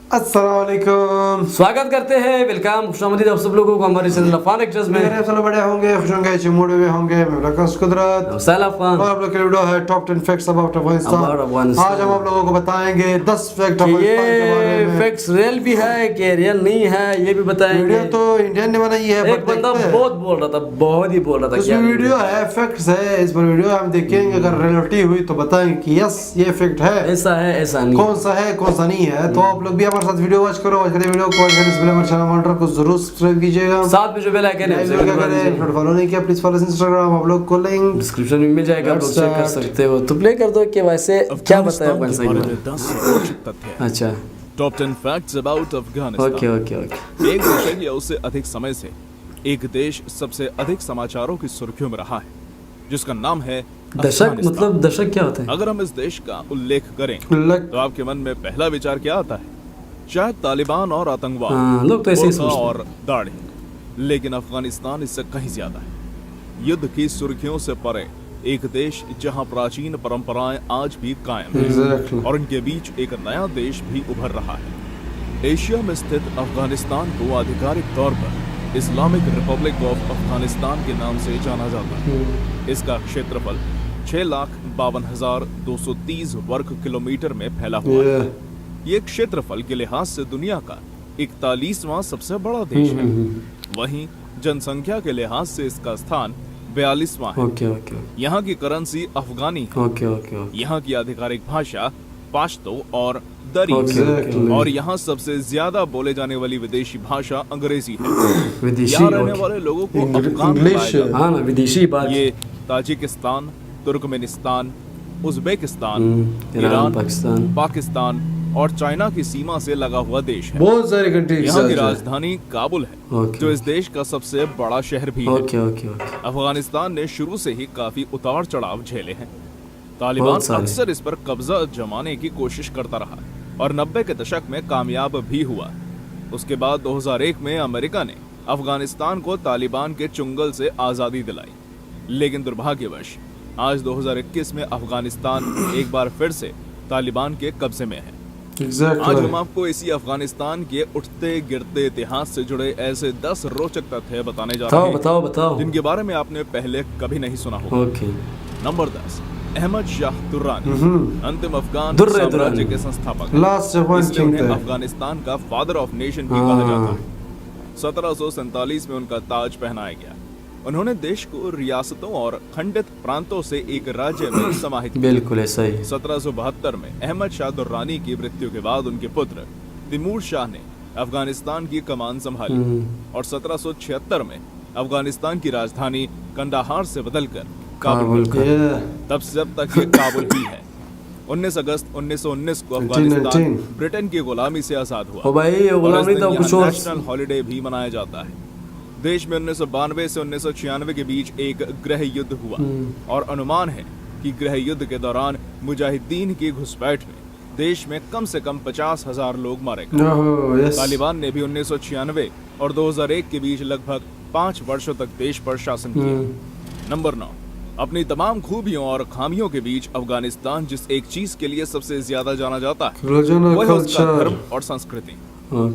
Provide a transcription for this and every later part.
अस्सलामुअलैकुम, स्वागत करते हैं। वेलकम, खुशामदीद आप सब लोगों को हमारे चैनल अफगान एक्ट्रेस में। मेरे सब बड़े होंगे, खुश होंगे, चिमोड़े में होंगे। मैं लकस कुदरत सैल अफगान और आप लोग के वीडियो है टॉप 10 फैक्ट्स अबाउट अफगानिस्तान। आज हम आप लोगों को बताएंगे 10 फैक्ट अफगानिस्तान के बारे ये में। फैक्ट्स रियल भी है कि रियल नहीं है ये भी बताएंगे। वीडियो तो इंडियन ने बनाई है, एक बंदा बहुत बोल रहा था, बहुत ही बोल रहा था। इसमें वीडियो है, फैक्ट्स है। इस पर वीडियो हम देखेंगे, अगर रियलिटी हुई तो बताएंगे कि यस ये फैक्ट है, ऐसा है ऐसा नहीं, कौन सा है कौन सा नहीं है। तो आप लोग भी हमारे साथ वीडियो वॉच करो। वीडियो को हमारे चैनल मॉनिटर को जरूर सब्सक्राइब कीजिएगा, साथ में जो बेल आइकन है उसे करें। फॉलो नहीं किया प्लीज फॉलो इंस्टाग्राम, आप लोग को लिंक डिस्क्रिप्शन में मिल जाएगा, आप लोग चेक कर सकते हो। तो प्ले कर दो कि वैसे क्या बताया अपन सही में। 10 रोचक तथ्य। अच्छा, top 10 facts about Afghanistan. Okay okay okay. एक दशक या उससे अधिक समय से एक देश सबसे अधिक समाचारों की सुर्खियों में रहा है, जिसका नाम है दशक। अफगानिस्तान। मतलब दशक क्या होता है? अगर हम इस देश का उल्लेख करें तो आपके मन में पहला विचार क्या आता है? शायद तालिबान और आतंकवाद, हाँ, लोग तो ऐसे ही बुर्का सोचते हैं। और दाढ़ी। लेकिन अफगानिस्तान इससे कहीं ज्यादा है। युद्ध की सुर्खियों से परे एक देश जहां प्राचीन परंपराएं आज भी कायम हैं और इनके बीच एक नया देश भी उभर रहा है। एशिया में स्थित अफगानिस्तान को आधिकारिक तौर पर इस्लामिक रिपब्लिक ऑफ अफगानिस्तान के नाम से जाना जाता है। इसका क्षेत्रफल 6,52,230 वर्ग किलोमीटर में फैला हुआ है। ये क्षेत्रफल के लिहाज से दुनिया का 41वां सबसे बड़ा देश है। वहीं जनसंख्या के लिहाज से इसका स्थान 42वां है। ओके ओके यहाँ की करेंसी अफगानी है। Okay okay okay. यहाँ की आधिकारिक भाषा पाश्तो और दरी ओके, है। ओके। और यहाँ सबसे ज्यादा बोले जाने वाली विदेशी भाषा अंग्रेजी है। विदेशी, यहाँ रहने ओके। वाले लोगों को अफगान इंग्लिश। बुलाया जाता है। हाँ ना, विदेशी बात। ये Tajikistan, Turkmenistan, Uzbekistan, Iran, Pakistan, Pakistan और चाइना की सीमा से लगा हुआ देश है। बहुत सारी कंट्री यहाँ की राजधानी काबुल है, ओके। जो इस देश का सबसे बड़ा शहर भी है। Okay okay okay. अफगानिस्तान ने शुरू से ही काफी उतार चढ़ाव झेले हैं। तालिबान बहुत सारे। अक्सर इस पर कब्जा जमाने की कोशिश करता रहा और 90 के दशक में कामयाब भी हुआ। उसके बाद 2001 में अमेरिका ने अफगानिस्तान को तालिबान के चुंगल से आजादी दिलाई। लेकिन दुर्भाग्यवश आज 2021 में अफगानिस्तान एक बार फिर से तालिबान के कब्जे में है। आज हम आपको इसी अफगानिस्तान के उठते गिरते इतिहास से जुड़े ऐसे 10 रोचक तथ्य बताने जा रहे बताओ हैं बताओ बताओ। जिनके बारे में आपने पहले कभी नहीं सुना होगा। ओके। नंबर 10, अहमद शाह दुर्रानी, अंतिम अफगान दुर्रे साम्राज्य दुर्रानी के संस्थापक। लास्ट इसलिए उन्हें पॉइंट अफगानिस्तान का फादर ऑफ नेशन भी हाँ। कहा जाता है। 1747 में उनका ताज पहनाया गया। उन्होंने देश को रियासतों और खंडित प्रांतों से एक राज्य में समाहित किया। बिल्कुल ऐसा ही। 1772 में अहमद शाह दुर्रानी की मृत्यु के बाद उनके पुत्र तिमूर शाह ने अफगानिस्तान की कमान संभाली और 1776 में अफगानिस्तान की राजधानी कंदाहार से बदलकर काबुल कर दी। तब से अब तक ये काबुल ही है। 19 अगस्त 1919 को अफगानिस्तान ब्रिटेन की गुलामी से आजाद हुआ। ओ भाई, ये और गुलामी इस दिन तो यहाँ कुछ और। नेशनल हॉलिडे भी मनाया जाता है। देश में 1992 से 1996 के बीच एक गृह युद्ध हुआ और अनुमान है कि गृह युद्ध के दौरान मुजाहिदीन की घुसपैठ में देश में कम से कम 50,000 लोग मारे गए। तालिबान ने भी 1996 और 2001 के बीच लगभग 5 वर्षों तक देश पर शासन किया। नंबर 9, अपनी तमाम खूबियों और खामियों के बीच अफगानिस्तान जिस एक चीज के लिए सबसे ज्यादा जाना जाता है वो है उसका धर्म और संस्कृति।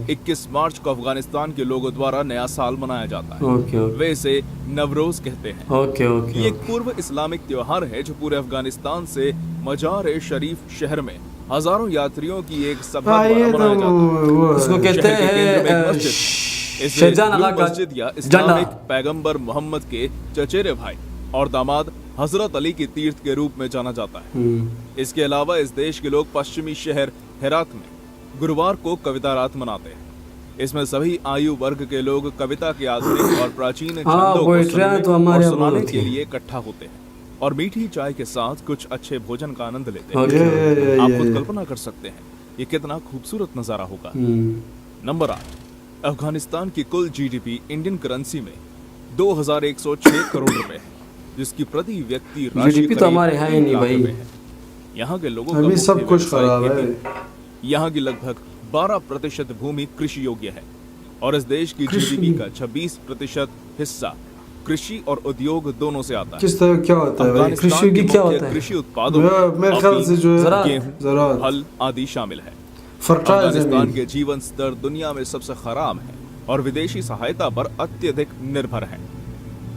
21 मार्च को अफगानिस्तान के लोगों द्वारा नया साल मनाया जाता है। ओके ओके वे इसे नवरोज कहते हैं। Okay okay. ये एक पूर्व इस्लामिक त्योहार है जो पूरे अफगानिस्तान से मजार शरीफ शहर में हजारों यात्रियों की एक सभा द्वारा मनाया जाता है। इसको कहते शहर के केंद्र में एक हैं मस्जिद, इसे शाहजहां ब्लू आगा का मस्जिद या झंडा। इस्लामिक पैगंबर मोहम्मद के चचेरे भाई और दामाद हजरत अली की तीर्थ के रूप में जाना जाता है। इसके अलावा इस देश के लोग पश्चिमी शहर हेरात में गुरुवार को कविता रात मनाते हैं। इसमें सभी आयु वर्ग के लोग कविता के आधुनिक और प्राचीन छंदों को सुनने तो हमारे और सुनाने बहुत के ही। लिए इकट्ठा होते हैं और मीठी चाय के साथ कुछ अच्छे भोजन का आनंद लेते ओके, हैं। आप खुद कल्पना कर सकते हैं ये कितना खूबसूरत नजारा होगा। नंबर 8, अफगानिस्तान की कुल जीडीपी इंडियन करेंसी में 2106 करोड़ रुपए है, जिसकी प्रति व्यक्ति राशि जीडीपी तो हमारे है ही नहीं भाई। है। यहाँ के लोगों का अभी मुख्य सब कुछ व्यवसाय खराब खेती है। यहाँ की लगभग 12% भूमि कृषि योग्य है और इस देश की जीडीपी का 26% हिस्सा कृषि और उद्योग दोनों से आता है। किस तरह क्या होता है भाई? अफगानिस्तान कृषि के की क्या मुख्य होता है? कृषि उत्पादों में मेरे ख्याल से जो है ज़राअत। गेहूं, ज़राअत। फल आदि शामिल है। फर्टाइल अफगानिस्तान जमीन। के जीवन स्तर दुनिया में सबसे खराब है और विदेशी सहायता पर अत्यधिक निर्भर है।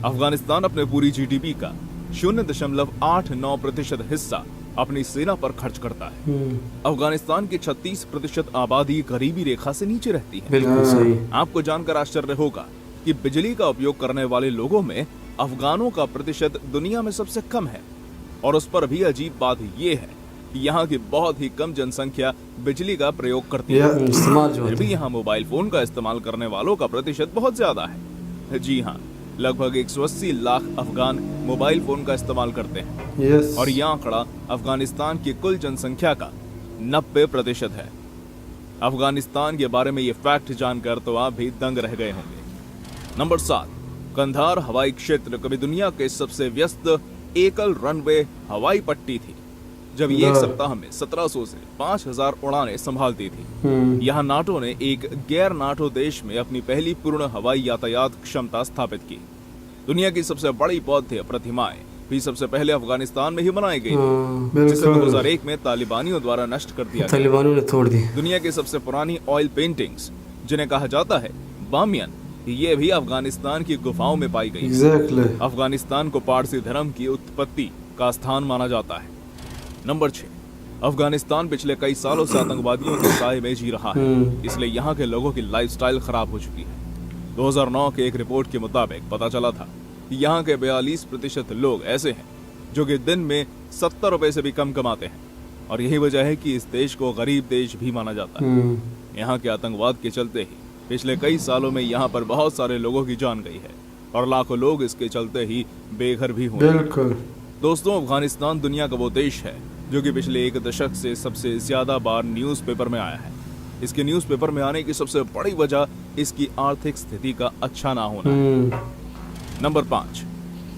अफगानिस्तान अपने पूरी जीडीपी का 0.89% हिस्सा अपनी सेना पर खर्च करता है। अफगानिस्तान की 36% आबादी गरीबी रेखा से नीचे रहती है। बिल्कुल सही। आपको जानकर आश्चर्य होगा कि बिजली का उपयोग करने वाले लोगों में अफगानों का प्रतिशत दुनिया में सबसे कम है। और उस पर भी अजीब बात यह है कि यहाँ की बहुत ही कम जनसंख्या बिजली का प्रयोग करती है। इस्तेमाल जो फिर भी यहाँ मोबाइल फोन का इस्तेमाल करने वालों का प्रतिशत बहुत ज्यादा है। जी हाँ, लगभग 180 लाख अफगान मोबाइल फोन का इस्तेमाल करते हैं। यस। और यह आंकड़ा अफगानिस्तान की कुल जनसंख्या का 90% है। अफगानिस्तान के बारे में ये फैक्ट जानकर तो आप भी दंग रह गए होंगे। नंबर 7, कंधार हवाई क्षेत्र कभी दुनिया के सबसे व्यस्त एकल रनवे हवाई पट्टी थी, जब ये एक सप्ताह में 1700 से 5000 उड़ानें संभालती थी। यहाँ नाटो ने एक गैर नाटो देश में अपनी पहली पूर्ण हवाई यातायात क्षमता स्थापित की। दुनिया की सबसे बड़ी बौद्ध प्रतिमाएं भी सबसे पहले अफगानिस्तान में ही बनाई गई थी, जिसे 2001 में तालिबानियों द्वारा नष्ट कर दिया गया। तालिबानियों ने तोड़ दी। दुनिया की सबसे पुरानी ऑयल पेंटिंग्स, जिन्हें कहा जाता है बामियन, ये भी अफगानिस्तान की गुफाओं में पाई गई। एग्जैक्टली। अफगानिस्तान को पारसी धर्म की उत्पत्ति का स्थान माना जाता है। नंबर 6, अफगानिस्तान पिछले कई सालों से आतंकवादियों के साए में जी रहा है, इसलिए यहाँ के लोगों की लाइफस्टाइल खराब हो चुकी है। 2009 के एक रिपोर्ट के मुताबिक पता चला था कि यहाँ के 42% लोग ऐसे हैं जो कि दिन में 70 रुपए से भी कम कमाते हैं, और यही वजह है कि इस देश को गरीब देश भी माना जाता है। यहाँ के आतंकवाद के चलते ही पिछले कई सालों में यहाँ पर बहुत सारे लोगों की जान गई है और लाखों लोग इसके चलते ही बेघर भी हुए। बिल्कुल। दोस्तों, अफगानिस्तान दुनिया का वो देश है जो कि पिछले एक दशक से सबसे ज्यादा बार न्यूज़पेपर में आया है। इसके न्यूज़पेपर में आने की सबसे बड़ी वजह इसकी आर्थिक स्थिति का अच्छा ना होना है। नंबर 5,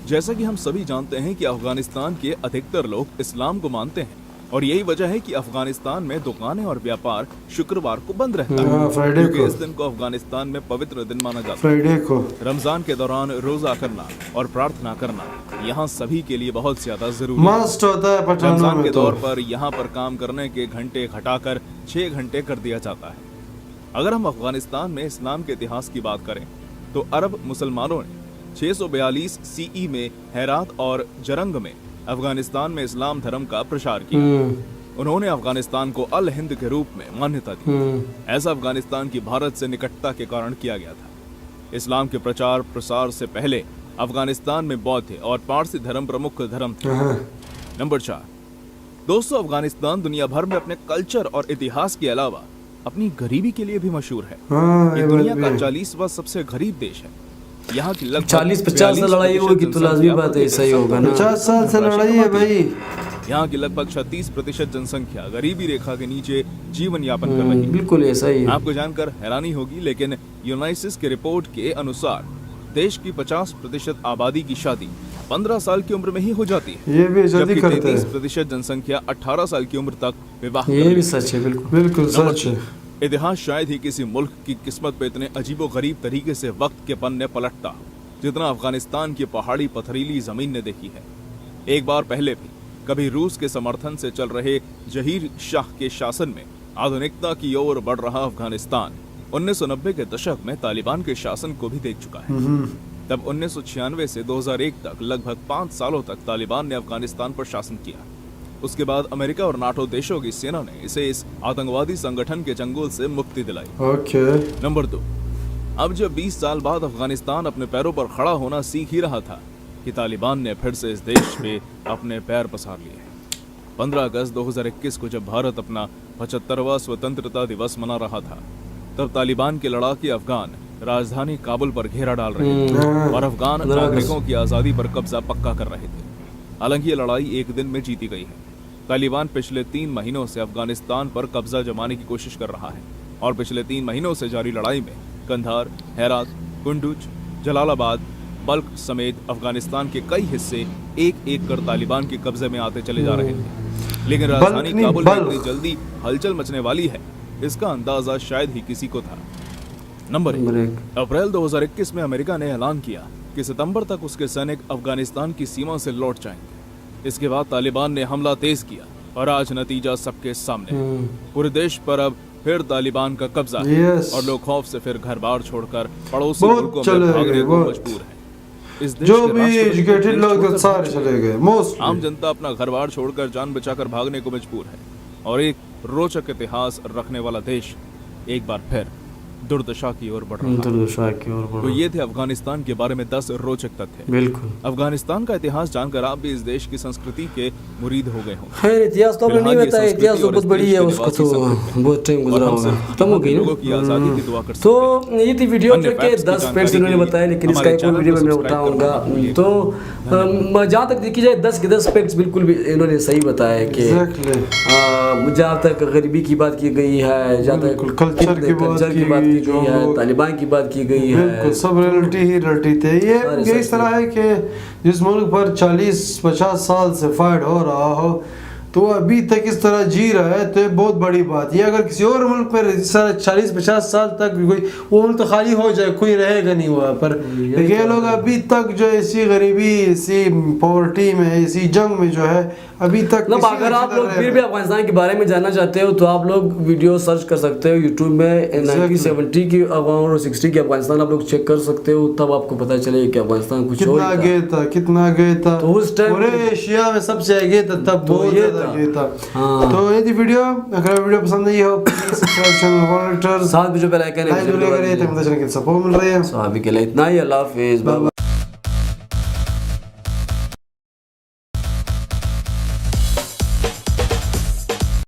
जैसा कि हम सभी जानते हैं कि अफगानिस्तान के अधिकतर लोग इस्लाम को मानते हैं, और यही वजह है कि अफगानिस्तान में दुकानें और व्यापार शुक्रवार को बंद रहता है, क्योंकि इस दिन को अफगानिस्तान में पवित्र दिन माना जाता है। फ्राइडे को रमजान के दौरान रोजा करना और प्रार्थना करना यहाँ सभी के लिए बहुत ज्यादा जरूरी मस्ट होता है पठानों रमजान के में तो। दौर पर यहाँ पर काम करने के घंटे घटाकर 6 घंटे कर दिया जाता है। अगर हम अफगानिस्तान में इस्लाम के इतिहास की बात करें तो अरब मुसलमानों ने 642 सीई में हेरात और जरंग में अफगानिस्तान में इस्लाम धर्म का प्रचार किया। उन्होंने अफगानिस्तान को अल हिंद के रूप में मान्यता दी। ऐसा अफगानिस्तान की भारत से निकटता के कारण किया गया था। इस्लाम के प्रचार प्रसार से पहले अफगानिस्तान में बौद्ध और पारसी धर्म प्रमुख धर्म थे। नंबर 4, दोस्तों, अफगानिस्तान दुनिया भर में अपने कल्चर और इतिहास के अलावा अपनी गरीबी के लिए भी मशहूर है। ये दुनिया का 40वां सबसे गरीब देश है। यहाँ की लगभग 40-50 साल लड़ाई होगी तो लाजमी बात है, ऐसा ही होगा ना। 50 साल से लड़ाई है भाई। यहाँ की लगभग 36% जनसंख्या गरीबी रेखा के नीचे जीवन यापन कर रही है। बिल्कुल ऐसा ही है। आपको जानकर हैरानी होगी, लेकिन यूनाइसिस के रिपोर्ट के अनुसार देश की 50% आबादी की शादी 15 साल की उम्र में ही हो जाती है। ये भी जल्दी जबकि करते हैं। 33% जनसंख्या 18 साल की उम्र तक विवाह ये कर भी लेती है। सच है। बिल्कुल बिल्कुल नंबर सच है। 6, इतिहास शायद ही किसी मुल्क की किस्मत पे इतने अजीबोगरीब तरीके से वक्त के पन्ने पलटता जितना अफगानिस्तान की पहाड़ी पथरीली जमीन ने देखी है। एक बार पहले भी कभी रूस के समर्थन से चल रहे जहीर शाह के शासन में आधुनिकता की ओर बढ़ रहा अफगानिस्तान 1990 के दशक में तालिबान के शासन को भी देख चुका है। तब 1996 से 2001 तक लगभग 5 सालों तक तालिबान ने अफगानिस्तान पर शासन किया। उसके बाद अमेरिका और नाटो देशों की सेना ने इसे इस आतंकवादी संगठन के चंगुल से मुक्ति दिलाई। ओके। नंबर 2, अब जब 20 साल बाद अफगानिस्तान अपने पैरों पर खड़ा होना सीख ही रहा था कि तालिबान ने फिर से इस देश पे अपने पैर पसार लिए। 15 अगस्त 2021 को जब भारत अपना 75वां स्वतंत्रता दिवस मना रहा था, तब तालिबान के लड़ाके अफगान राजधानी काबुल पर घेरा डाल रहे थे और अफगान नागरिकों की आज़ादी पर कब्जा पक्का कर रहे थे। हालांकि ये लड़ाई एक दिन में जीती गई है। तालिबान पिछले 3 महीनों से अफगानिस्तान पर कब्जा जमाने की कोशिश कर रहा है और पिछले 3 महीनों से जारी लड़ाई में कंधार, हेरात, कुंदुज, जलालाबाद, बल्क समेत अफगानिस्तान के कई हिस्से एक-एक कर तालिबान के कब्जे में आते चले जा रहे थे। लेकिन राजधानी काबुल में इतनी जल्दी हलचल मचने वाली है, इसका अंदाजा शायद ही किसी को था। नंबर 1, अप्रैल 2021 में अमेरिका ने ऐलान किया कि सितंबर तक उसके सैनिक अफगानिस्तान की सीमा से लौट जाएंगे। इसके बाद तालिबान ने हमला तेज किया और आज नतीजा सबके सामने। पूरे देश पर अब फिर तालिबान का कब्जा है Yes. और लोग खौफ से फिर घर बार छोड़कर पड़ोसी बहुत मुल्कों चले में भागने गए, को बहुत। मजबूर है। इस देश जो के भी राष्ट्रपति एजुकेटेड देश लोग थे छोड़कर सारे भाग चले गए मोस्ट। आम जनता अपना घर बार छोड़कर जान बचाकर भागने को मजबूर है और एक रोचक इतिहास रखने वाला देश एक बार फिर दुर्दशा की ओर बढ़ रहा है। दुर्दशा की ओर बढ़ तो ये थे अफगानिस्तान के बारे में 10 रोचक तथ्य। बिल्कुल। अफगानिस्तान का इतिहास जानकर आप भी इस देश की संस्कृति के मुरीद हो गए होंगे। खैर इतिहास तो हमने नहीं फिलहाल ये बताया, इतिहास तो संस्कृति और बहुत इस बड़ी देश है, के उसको तो निवासी सब बहुत टाइम और गुजरा हम होगा, सिर्फ खत्म हो गई लोगों की आजादी की दुआ कर सकते तो हैं। ये थी वीडियो अन्य के facts की 10 फैक्ट्स जानकारी इन्होंने के लिए बताया, लेकिन इसका हमारे एक और चैनल वीडियो को में मैं सब्सक्राइब बताऊंगा। करना भूलिए। तो जहाँ तक देखी जाए 10 के 10 फैक्ट्स बिल्कुल भी इन्होंने सही बताया कि Exactly. जहाँ तक गरीबी की बात की गई है, जहाँ तक बिल्कुल, कल्चर की बात की गई है, लोग- तालिबान की बात की गई है, बिल्कुल सब रियलिटी ही रियलिटी थे। ये इस तरह है कि जिस मुल्क पर 40-50 साल से फाइट हो रहा हो तो वो अभी तक इस तरह जी रहा है तो ये बहुत बड़ी बात। ये अगर किसी और मुल्क पर इस तरह 40-50 साल तक कोई वो मुल्क तो खाली हो जाए, कोई रहेगा नहीं वहाँ पर। लेकिन ये लोग अभी तक जो इसी गरीबी, इसी पॉवर्टी में, इसी जंग में जो है अभी तक। मतलब अगर आप लोग फिर भी अफगानिस्तान के बारे में जानना चाहते हो तो आप लोग वीडियो सर्च कर सकते हो यूट्यूब में 1970 की और 60 की अफगानिस्तान आप लोग चेक कर सकते हो, तब आपको पता चलेगा कि अफगानिस्तान कुछ और कितना आगे था, कितना आगे था। तो उस टाइम पूरे एशिया में सबसे आगे था, तब तो बहुत ये ज्यादा था। आगे था। हाँ। तो ये थी वीडियो। अगर वीडियो पसंद आई हो प्लीज सब्सक्राइब चैनल मॉनिटर साथ में जो बेल आइकन है लाइक करिए, तो मुझे चैनल की सपोर्ट मिल रही है। तो अभी के लिए इतना ही, अल्लाह हाफिज़, बाय बाय।